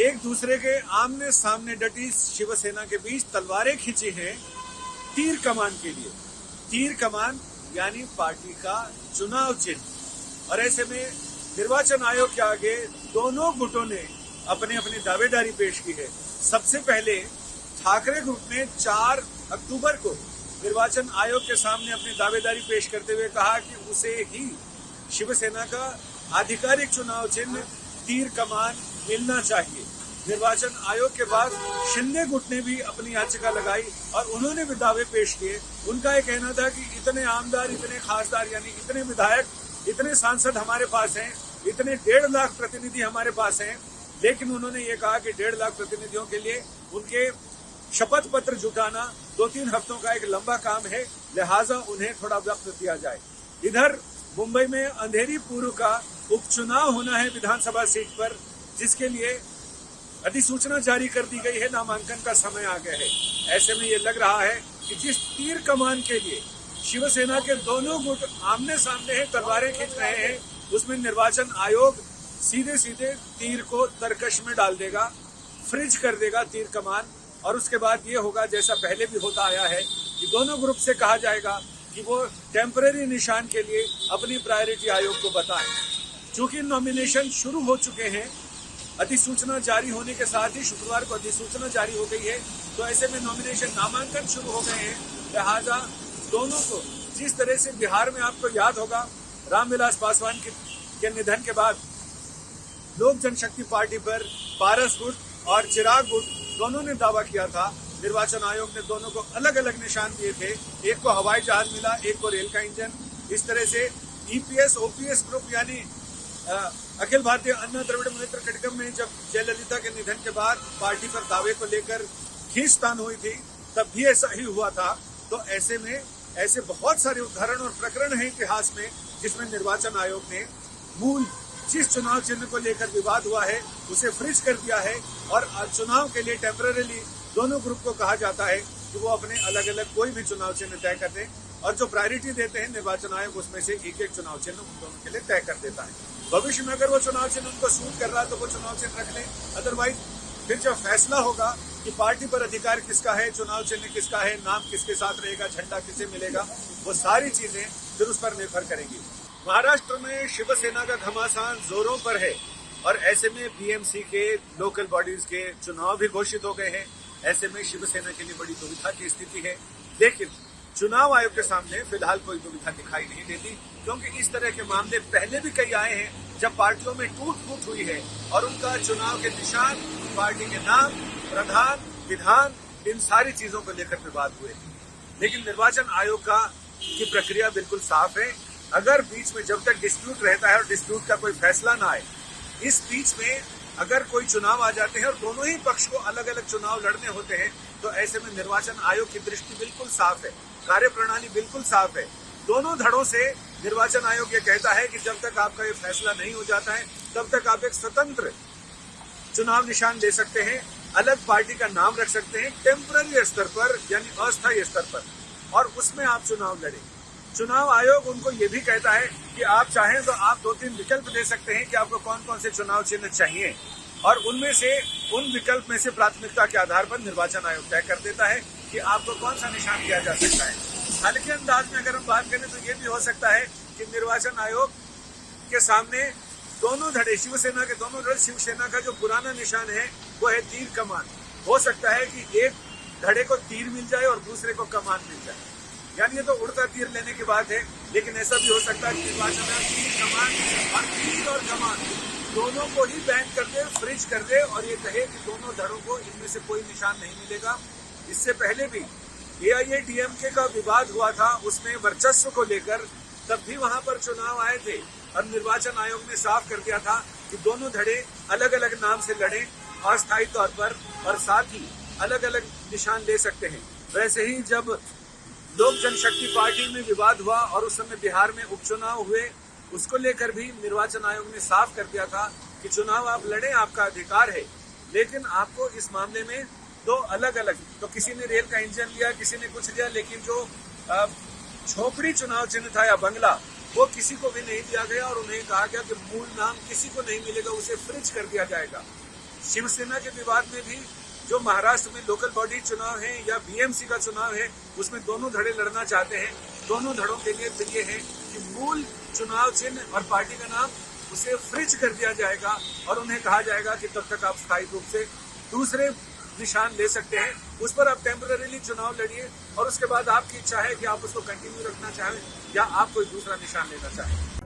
एक दूसरे के आमने सामने डटी शिवसेना के बीच तलवारें खींची हैं तीर कमान के लिए। तीर कमान यानी पार्टी का चुनाव चिन्ह। और ऐसे में निर्वाचन आयोग के आगे दोनों गुटों ने अपनी अपनी दावेदारी पेश की है। सबसे पहले ठाकरे ग्रुप ने 4 अक्टूबर को निर्वाचन आयोग के सामने अपनी दावेदारी पेश करते हुए कहा कि उसे ही शिवसेना का आधिकारिक चुनाव चिन्ह तीर कमान मिलना चाहिए। निर्वाचन आयोग के बाद शिंदे गुट ने भी अपनी याचिका लगाई और उन्होंने भी दावे पेश किए। उनका यह कहना था कि इतने आमदार, इतने खासदार, यानी इतने विधायक, इतने सांसद हमारे पास हैं, इतने 1.5 लाख प्रतिनिधि हमारे पास हैं, लेकिन उन्होंने ये कहा कि 1.5 लाख प्रतिनिधियों के लिए उनके शपथ पत्र जुटाना 2-3 हफ्तों का एक लंबा काम है, लिहाजा उन्हें थोड़ा वक्त दिया जाए। इधर मुंबई में अंधेरी पूर्व का उपचुनाव होना है विधानसभा सीट पर, जिसके लिए अधिसूचना जारी कर दी गई है। नामांकन का समय आ गया है। ऐसे में ये लग रहा है कि जिस तीर कमान के लिए शिवसेना के दोनों गुट आमने सामने हैं, तलवारें खींच रहे हैं, उसमें निर्वाचन आयोग सीधे सीधे तीर को तरकश में डाल देगा, फ्रिज कर देगा तीर कमान। और उसके बाद ये होगा, जैसा पहले भी होता आया है, कि दोनों ग्रुप से कहा जाएगा कि वो टेम्परेरी निशान के लिए अपनी प्रायोरिटी आयोग को बताएं। चूंकि नॉमिनेशन शुरू हो चुके हैं, अधिसूचना जारी होने के साथ ही शुक्रवार को अधिसूचना जारी हो गई है, तो ऐसे में नॉमिनेशन नामांकन शुरू हो गए हैं। लिहाजा दोनों को, जिस तरह से बिहार में आपको याद होगा रामविलास पासवान के निधन के बाद लोक जनशक्ति पार्टी पर पारस गुट और चिराग गुट दोनों ने दावा किया था। निर्वाचन आयोग ने दोनों को अलग अलग निशान दिए थे, एक को हवाई जहाज मिला, एक को रेल का इंजन। इस तरह से ईपीएस ओपीएस ग्रुप यानी अखिल भारतीय अन्ना द्रविड़ मुनेत्र कड़गम में जब जयललिता के निधन के बाद पार्टी पर दावे को लेकर खींचतान हुई थी, तब भी ऐसा ही हुआ था। तो ऐसे में ऐसे बहुत सारे उदाहरण और प्रकरण हैं इतिहास में, जिसमें निर्वाचन आयोग ने मूल जिस चुनाव चिन्ह को लेकर विवाद हुआ है उसे फ्रिज कर दिया है और चुनाव के लिए टेम्पररीली दोनों ग्रुप को कहा जाता है कि वो अपने अलग अलग कोई भी चुनाव चिन्ह तय कर दें, और जो प्रायोरिटी देते हैं निर्वाचन आयोग उसमें से एक एक चुनाव चिन्ह उन दोनों के लिए तय कर देता है। भविष्य में अगर वो चुनाव चिन्ह उनको सूट कर रहा है तो वो चुनाव चिन्ह रख लें, अदरवाइज फिर जब फैसला होगा कि पार्टी पर अधिकार किसका है, चुनाव चिन्ह किसका है, नाम किसके साथ रहेगा, झंडा किसे मिलेगा, वो सारी चीजें फिर उस पर निर्भर करेंगी। महाराष्ट्र में शिवसेना का घमासान जोरों पर है और ऐसे में बीएमसी के लोकल बॉडीज के चुनाव भी घोषित हो गए हैं। ऐसे में शिवसेना के लिए बड़ी दुविधा की स्थिति है, लेकिन चुनाव आयोग के सामने फिलहाल कोई दुविधा दिखाई नहीं देती, क्योंकि इस तरह के मामले पहले भी कई आए हैं जब पार्टियों में टूट फूट हुई है और उनका चुनाव के निशान, पार्टी के नाम, प्रधान, विधान, इन सारी चीजों को लेकर विवाद हुए। लेकिन निर्वाचन आयोग की प्रक्रिया बिल्कुल साफ है। अगर बीच में जब तक डिस्प्यूट रहता है और डिस्प्यूट का कोई फैसला ना आए, इस बीच में अगर कोई चुनाव आ जाते हैं और दोनों ही पक्ष को अलग अलग चुनाव लड़ने होते हैं, तो ऐसे में निर्वाचन आयोग की दृष्टि बिल्कुल साफ है, कार्यप्रणाली बिल्कुल साफ है। दोनों धड़ों से निर्वाचन आयोग ये कहता है कि जब तक आपका ये फैसला नहीं हो जाता है, तब तक आप एक स्वतंत्र चुनाव निशान ले सकते हैं, अलग पार्टी का नाम रख सकते हैं टेम्पररी स्तर पर यानी अस्थायी स्तर पर, और उसमें आप चुनाव लड़ें। चुनाव आयोग उनको ये भी कहता है कि आप चाहें तो आप 2-3 विकल्प दे सकते हैं कि आपको कौन कौन से चुनाव चिन्ह चाहिए, और उनमें से उन विकल्प में से प्राथमिकता के आधार पर निर्वाचन आयोग तय कर देता है कि आपको कौन सा निशान दिया जा सकता है। हल्के अंदाज में अगर हम बात करें तो ये भी हो सकता है कि निर्वाचन आयोग के सामने दोनों धड़े, शिवसेना के दोनों धड़े, शिवसेना का जो पुराना निशान है वो है तीर कमान। हो सकता है कि एक धड़े को तीर मिल जाए और दूसरे को कमान मिल जाए, यानी ये तो उड़ता तीर लेने की बात है। लेकिन ऐसा भी हो सकता है कि निर्वाचन आयोग तीर कमान और तीर और कमान दोनों को ही बैन कर दे, फ्रिज कर दे, और ये कहे कि दोनों धड़ों को इनमें से कोई निशान नहीं मिलेगा। इससे पहले भी एआईएडीएमके का विवाद हुआ था, उसमें वर्चस्व को लेकर, तब भी वहां पर चुनाव आए थे और निर्वाचन आयोग ने साफ कर दिया था कि दोनों धड़े अलग अलग नाम से लड़े अस्थायी तौर पर, और साथ ही अलग अलग निशान ले सकते हैं। वैसे ही जब लोक जनशक्ति पार्टी में विवाद हुआ और उस समय बिहार में उपचुनाव हुए, उसको लेकर भी निर्वाचन आयोग ने साफ कर दिया था कि चुनाव आप लड़ें, आपका अधिकार है, लेकिन आपको इस मामले में दो अलग अलग, तो किसी ने रेल का इंजन लिया, किसी ने कुछ लिया, लेकिन जो झोपड़ी चुनाव चिन्ह था या बंगला, वो किसी को भी नहीं दिया गया और उन्हें कहा गया कि मूल नाम किसी को नहीं मिलेगा, उसे फ्रिज कर दिया जाएगा। शिवसेना के विवाद में भी जो महाराष्ट्र में लोकल बॉडी चुनाव है या बीएमसी का चुनाव है, उसमें दोनों धड़े लड़ना चाहते हैं। दोनों धड़ों के लिए फिर ये है कि मूल चुनाव चिन्ह और पार्टी का नाम उसे फ्रिज कर दिया जाएगा और उन्हें कहा जाएगा कि तब तक आप स्थायी रूप से दूसरे निशान ले सकते हैं, उस पर आप टेम्पररीली चुनाव लड़िए और उसके बाद आपकी इच्छा है कि आप उसको कंटिन्यू रखना चाहें या आप कोई दूसरा निशान लेना चाहें।